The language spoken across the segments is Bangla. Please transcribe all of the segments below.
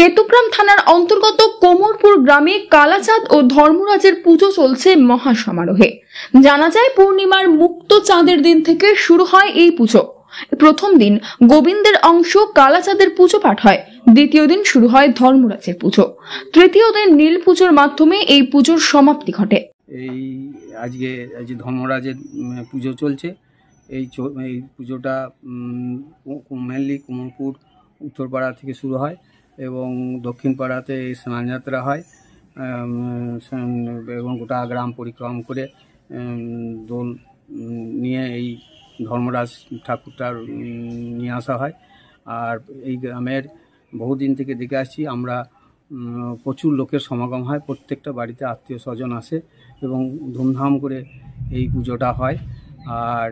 কেতুগ্রাম থানার অন্তর্গত কোমরপুর গ্রামে কালাচাঁদ ও ধর্মরাজের পুজো চলছে মহাসমারোহে। জানা যায় পূর্ণিমার মুক্ত চাঁদের দিন থেকে শুরু হয় এই পুজো। প্রথম দিন গোবিন্দের অংশ কালাচাঁদের পুজো পাঠ হয়, দ্বিতীয় দিন শুরু হয় ধর্মরাজের পুজো, তৃতীয় দিন নীল পুজোর মাধ্যমে এই পুজোর সমাপ্তি ঘটে। আজকে ধর্মরাজের পুজো চলছে। এই পুজোটা মেনলি কোমরপুর উত্তরপাড়া থেকে শুরু হয় এবং দক্ষিণ পাড়াতে স্নানযাত্রা হয় এবং গোটা গ্রাম পরিক্রমা করে দোল নিয়ে এই ধর্মরাজ ঠাকুরটার নিয়ে আসা হয়। আর এই গ্রামের বহুদিন থেকে দেখে আসছি আমরা, প্রচুর লোকের সমাগম হয়, প্রত্যেকটা বাড়িতে আত্মীয় স্বজন আসে এবং ধুমধাম করে এই পুজোটা হয়। আর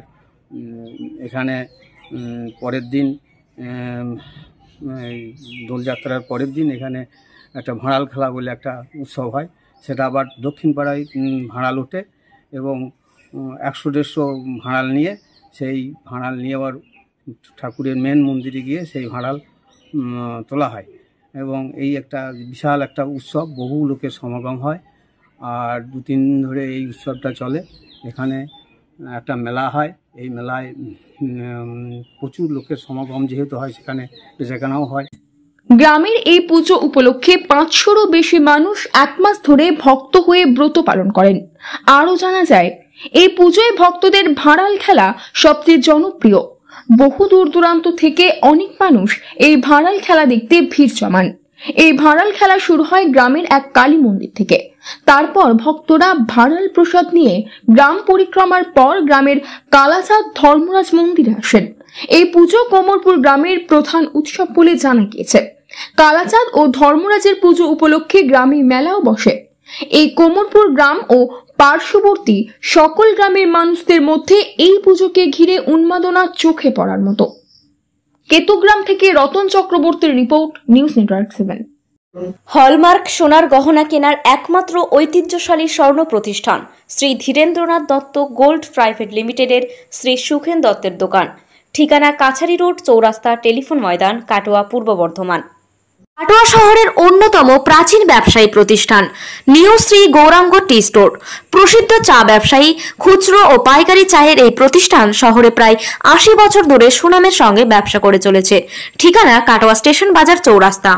এখানে পরের দিন দোলযাত্রার পরের দিন এখানে একটা ভাঁড়াল খেলা বলে একটা উৎসব হয়, সেটা আবার দক্ষিণ পাড়ায় ভাঁড়াল ওঠে এবং 100-150 ভাঁড়াল নিয়ে সেই ভাঁড়াল নিয়ে আবার ঠাকুরের মেন মন্দিরে গিয়ে সেই ভাঁড়াল তোলা হয় এবং এই একটা বিশাল একটা উৎসব, বহু লোকের সমাগম হয়। আর 2-3 দিন ধরে এই উৎসবটা চলে। এখানে একটা মেলা হয়, এই মেলায় প্রচুর লোকের সমাগম যেহেতু হয় সেখানেও হয়। গ্রামের এই পুজো উপলক্ষে 500-রও বেশি মানুষ এক মাস ধরে ভক্ত হয়ে ব্রত পালন করেন। আরও জানা যায় এই পুজোয় ভক্তদের ভাঁড়াল খেলা সবচেয়ে জনপ্রিয়। বহু দূর দূরান্ত থেকে অনেক মানুষ এই ভাঁড়াল খেলা দেখতে ভিড় জমান। এই ভাঁড়াল খেলা শুরু হয় গ্রামের এক কালী মন্দির থেকে। তারপর ভক্তরা ভাঁড়াল প্রসাদ নিয়ে গ্রাম পরিক্রমার পর গ্রামের কালাচাঁদ ধর্মরাজ মন্দিরে আসেন। এই পুজো কোমরপুর গ্রামের প্রধান উৎসব বলে জানা গিয়েছে। কালাচাঁদ ও ধর্মরাজের পুজো উপলক্ষে গ্রামে মেলাও বসে। এই কোমরপুর গ্রাম ও পার্শ্ববর্তী সকল গ্রামের মানুষদের মধ্যে এই পুজোকে ঘিরে উন্মাদনা চোখে পড়ার মতো। কেতুগ্রাম থেকে রতন চক্রবর্তীর রিপোর্ট, নিউজ নেটওয়ার্ক 7। হলমার্ক সোনার গহনা কেনার একমাত্র ঐতিহ্যশালী স্বর্ণ প্রতিষ্ঠান শ্রী ধীরেন্দ্রনাথ দত্ত গোল্ড প্রাইভেট লিমিটেডের শ্রী সুখেন দত্তের দোকান। ঠিকানা কাছারি রোড, চৌরাস্তা, টেলিফোন ময়দান, কাটোয়া, পূর্ব বর্ধমান। কাটোয়া শহরের অন্যতম প্রাচীন ব্যবসায়ী প্রতিষ্ঠান New Shri Gouranga Tea Store. প্রসিদ্ধ চা ব্যবসায়ী, খুচরো ও পাইকারি চায়ের এই প্রতিষ্ঠান শহরে প্রায় 80 বছর ধরে সুনামের সঙ্গে ব্যবসা করে চলেছে। ঠিকানা কাটোয়া স্টেশন বাজার, চৌরাস্তা।